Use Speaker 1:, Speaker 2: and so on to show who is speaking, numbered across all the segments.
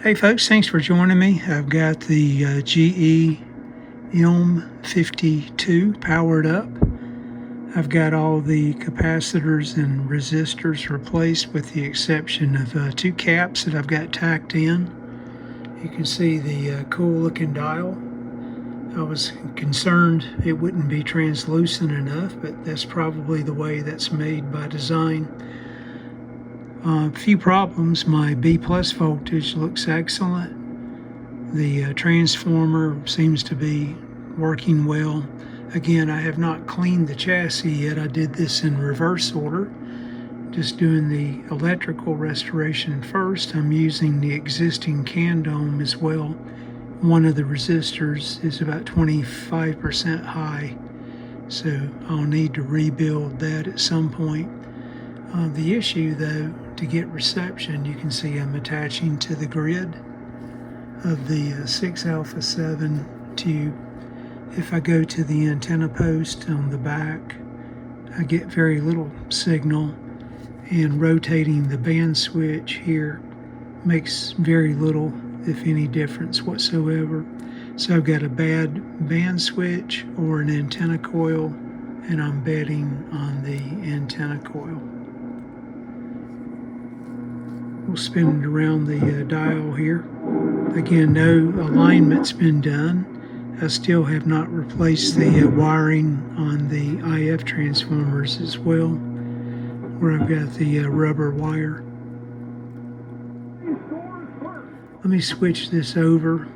Speaker 1: Hey folks, thanks for joining me. I've got the GE M-52 powered up. I've got all the capacitors and resistors replaced with the exception of two caps that I've got tacked in. You can see the cool looking dial. I was concerned it wouldn't be translucent enough, but that's probably the way that's made by design. A few problems. My B+ voltage looks excellent. The transformer seems to be working well. Again, I have not cleaned the chassis yet. I did this in reverse order, just doing the electrical restoration first. I'm using the existing can dome as well. One of the resistors is about 25% high, so I'll need to rebuild that at some point. The issue though, to get reception, you can see I'm attaching to the grid of the 6α7 tube. If I go to the antenna post on the back, I get very little signal, and rotating the band switch here makes very little, if any, difference whatsoever. So I've got a bad band switch or an antenna coil, and I'm betting on the antenna coil. We'll spin it around the dial here. Again, no alignment's been done. I still have not replaced the wiring on the IF transformers as well, where I've got the rubber wire. Let me switch this over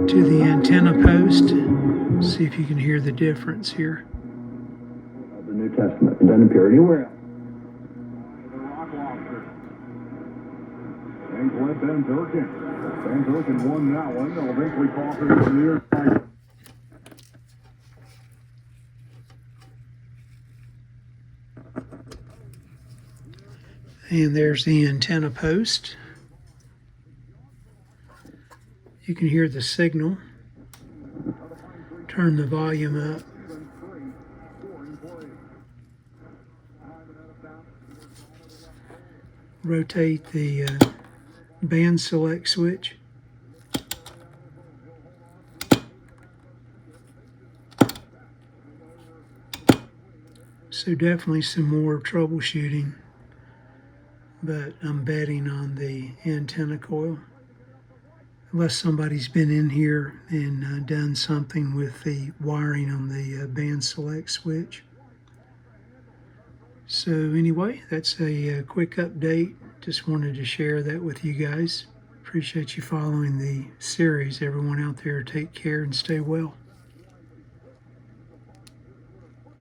Speaker 1: to the antenna post. See if you can hear the difference here.
Speaker 2: The New Testament, it doesn't appear anywhere. Band-Selector won that one. They'll eventually cross into the near side.
Speaker 1: And there's the antenna post. You can hear the signal. Turn the volume up. Rotate the band select switch. So definitely some more troubleshooting, but I'm betting on the antenna coil. Unless somebody's been in here and done something with the wiring on the band select switch. So anyway, that's a quick update. Just wanted to share that with you guys. Appreciate you following the series. Everyone out there, take care and stay well.